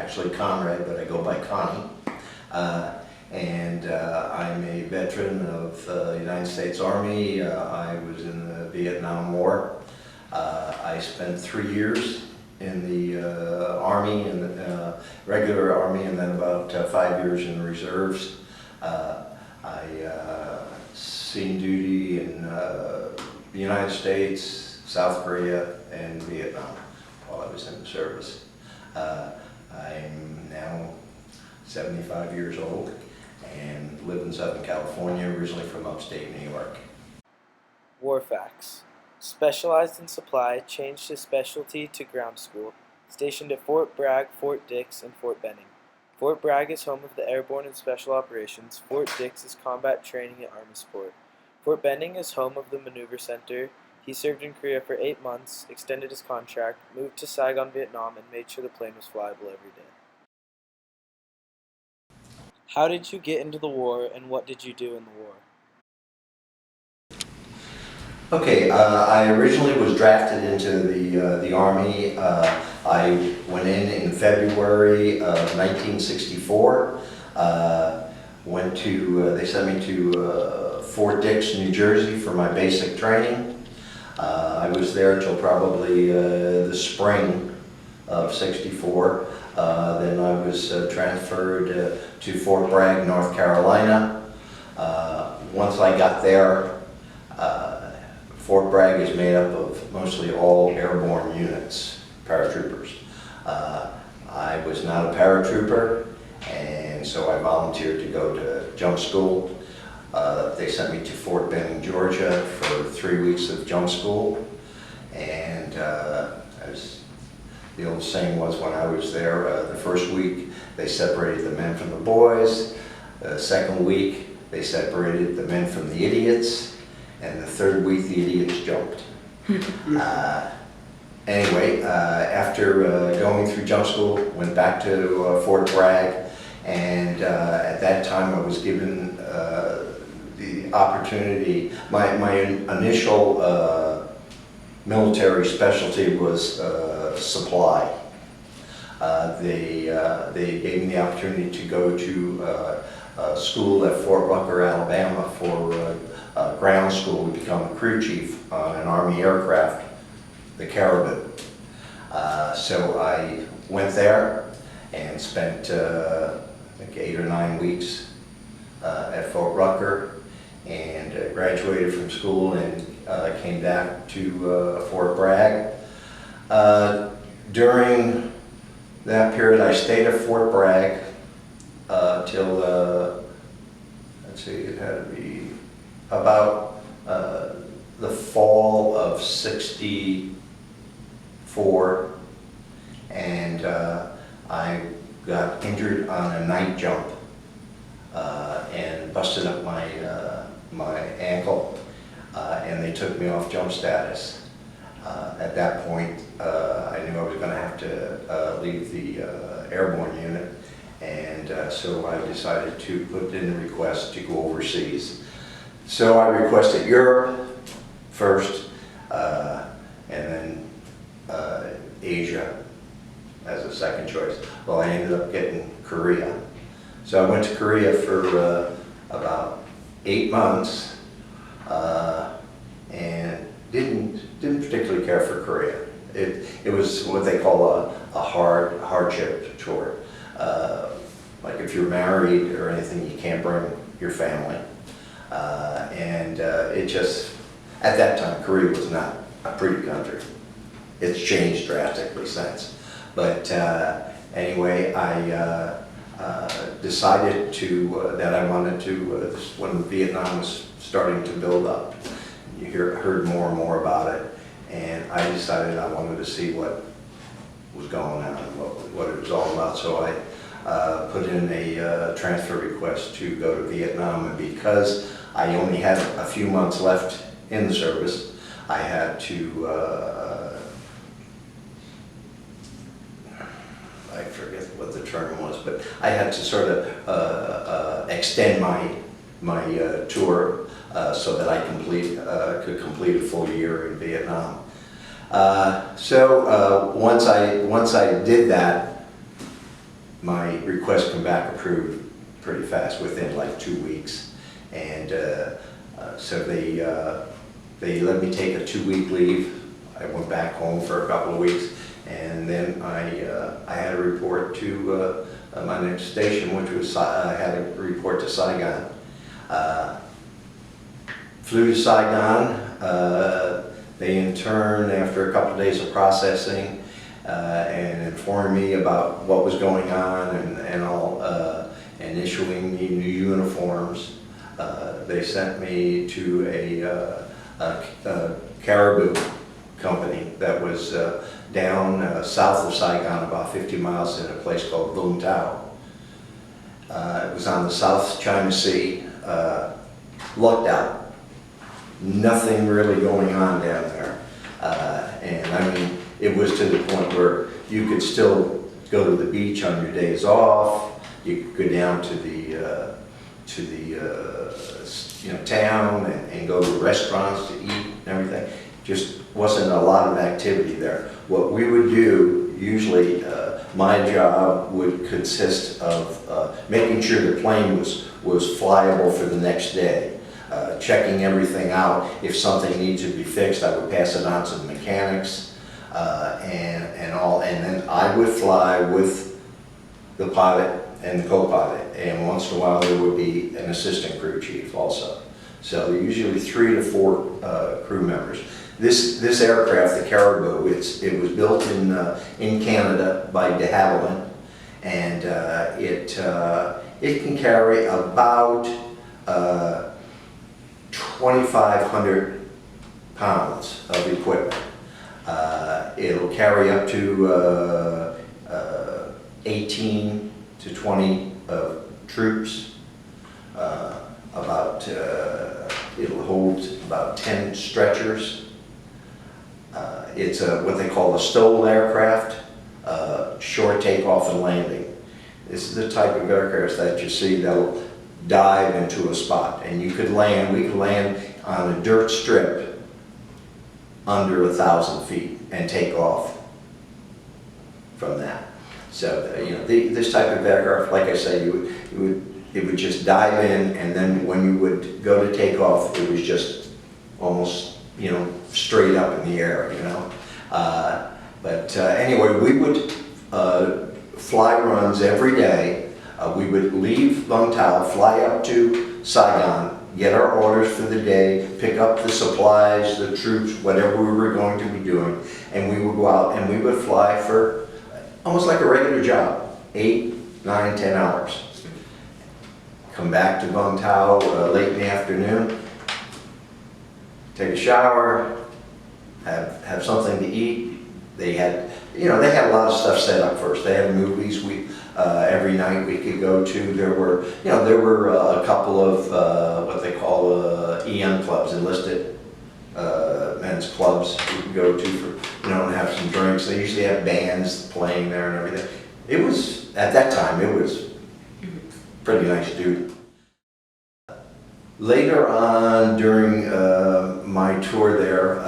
actually Conrad, but I go by Connie. I'm a veteran of the United States Army. I was in the Vietnam War. I spent 3 years in the Army, in the regular Army, and then about 5 years in the reserves. I seen duty in the United States, South Korea, and Vietnam while I was in the service. I'm now 75 years old and live in Southern California, originally from upstate New York. War facts. Specialized in supply, changed his specialty to ground school. Stationed at Fort Bragg, Fort Dix, and Fort Benning. Fort Bragg is home of the Airborne and Special Operations. Fort Dix is combat training and Army support. Fort Benning is home of the Maneuver Center. He served in Korea for 8 months, extended his contract, moved to Saigon, Vietnam, and made sure the plane was flyable every day. How did you get into the war, and what did you do in the war? Okay, I originally was drafted into the Army. I went in February of 1964. They sent me to Fort Dix, New Jersey for my basic training. I was there till probably the spring of '64. Then I was transferred to Fort Bragg, North Carolina. Once I got there, Fort Bragg is made up of mostly all airborne units, paratroopers. I was not a paratrooper, and so I volunteered to go to jump school. They sent me to Fort Benning, Georgia for 3 weeks of jump school. And as the old saying was when I was there, the first week they separated the men from the boys. The second week they separated the men from the idiots. And the third week the idiots jumped. Anyway, after going through jump school, went back to Fort Bragg, and at that time I was given the opportunity. My initial military specialty was supply. They gave me the opportunity to go to school at Fort Rucker, Alabama for ground school to become a crew chief on an Army aircraft, the Caribou. So I went there and spent like 8 or 9 weeks at Fort Rucker, and graduated from school and came back to Fort Bragg. During that period I stayed at Fort Bragg till let's see, it had to be about the fall of '64, and I got injured on a night jump and busted up my ankle, and they took me off jump status. At that point, I knew I was going to have to leave the airborne unit, and so I decided to put in a request to go overseas. So I requested Europe first, and then Asia as a second choice. Well, I ended up getting Korea. So I went to Korea for about 8 months, and didn't particularly care for Korea. It was what they call a hardship tour. Like if you're married or anything, you can't bring your family. It just, at that time, Korea was not a pretty country. It's changed drastically since. But anyway, I decided that I wanted to, when Vietnam was starting to build up, you heard more and more about it, and I decided I wanted to see what was going on and what it was all about. So I put in a transfer request to go to Vietnam, and because I only had a few months left in the service, I had to, I forget what the term was, but I had to sort of extend my tour so that I could complete a full year in Vietnam. Once I did that, my request come back approved pretty fast, within like 2 weeks. And so they let me take a 2-week leave. I went back home for a couple of weeks, and then I had a report to my next station, which was I had a report to Saigon. Flew to Saigon. They in turn, after a couple of days of processing and informed me about what was going on and all, and issuing me new uniforms, they sent me to a caribou company that was down south of Saigon, about 50 miles, in a place called Vung Tau. It was on the South China Sea. Lucked out. Nothing really going on down there. And I mean, it was to the point where you could still go to the beach on your days off. You could go down to the town and go to restaurants to eat and everything. Just wasn't a lot of activity there. What we would do, usually my job would consist of making sure the plane was flyable for the next day, checking everything out. If something needs to be fixed, I would pass it on to the mechanics and all, and then I would fly with the pilot and the co-pilot, and once in a while there would be an assistant crew chief also. So usually 3 to 4 crew members. This aircraft, the Caribou, it was built in Canada by de Havilland, and it can carry about 2,500 pounds of equipment. It'll carry up to 18 to 20 troops. It'll hold about 10 stretchers. It's what they call a STOL aircraft, short takeoff and landing. This is the type of aircraft that you see that'll dive into a spot, and we could land on a dirt strip under 1,000 feet and take off from that. So this type of aircraft, like I say, it would just dive in, and then when you would go to take off, it was just almost straight up in the air, But anyway, we would fly runs every day. We would leave Vung Tau, fly up to Saigon, get our orders for the day, pick up the supplies, the troops, whatever we were going to be doing, and we would go out and we would fly for almost like a regular job, 8, 9, 10 hours. Come back to Vung Tau late in the afternoon, take a shower, have something to eat. They had a lot of stuff set up first. They had movies. Every night we could go to. There were a couple of what they call EM clubs, enlisted men's clubs. We could go to for and have some drinks. They usually have bands playing there and everything. It was, at that time, it was pretty nice to do. Later on during my tour there,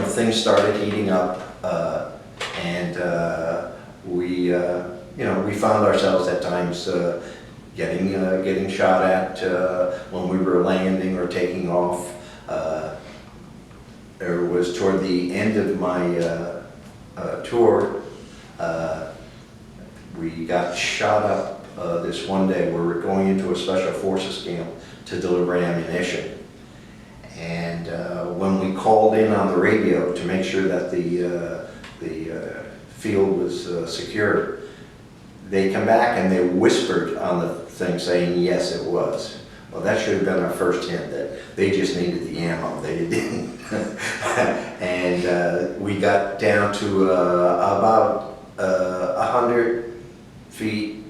things started heating up, and we found ourselves at times getting shot at when we were landing or taking off. It was toward the end of my tour. We got shot up this one day where we're going into a special forces camp to deliver ammunition. And when we called in on the radio to make sure that the field was secure, they come back and they whispered on the thing saying, yes, it was. Well, that should have been our first hint that they just needed the ammo. They didn't. And we got down to about 100 feet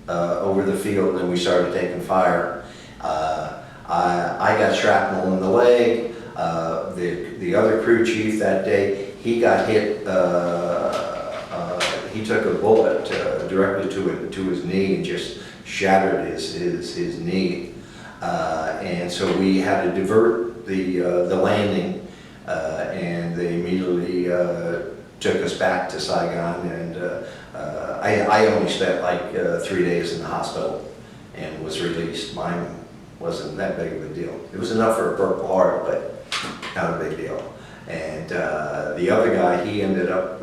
over the field, and we started taking fire. I got shrapnel in the leg. The other crew chief that day, he got hit. He took a bullet directly to his knee and just shattered his knee. And so we had to divert the landing, and they immediately took us back to Saigon. And I I only spent like 3 days in the hospital and was released. Mine wasn't that big of a deal. It was enough for a Purple Heart, but not a big deal. And the other guy, he ended up,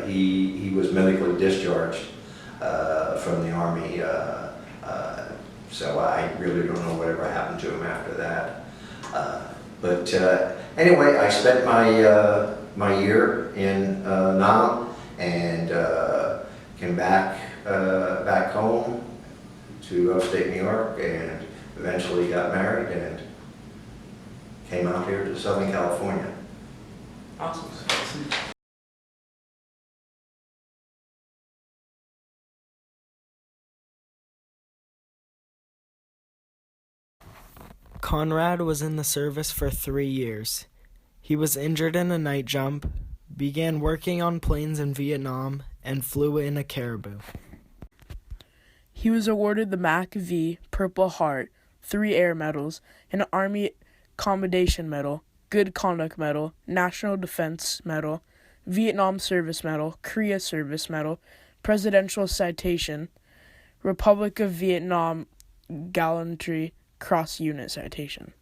he was medically discharged from the Army. So I really don't know whatever happened to him after that. But anyway, I spent my year in Nam and came back home to upstate New York and eventually got married and came out here to Southern California. Awesome. Conrad was in the service for 3 years. He was injured in a night jump, began working on planes in Vietnam, and flew in a Caribou. He was awarded the MAC V Purple Heart, 3 Air Medals, an Army Commendation Medal, Good Conduct Medal, National Defense Medal, Vietnam Service Medal, Korea Service Medal, Presidential Citation, Republic of Vietnam Gallantry Cross Unit Citation.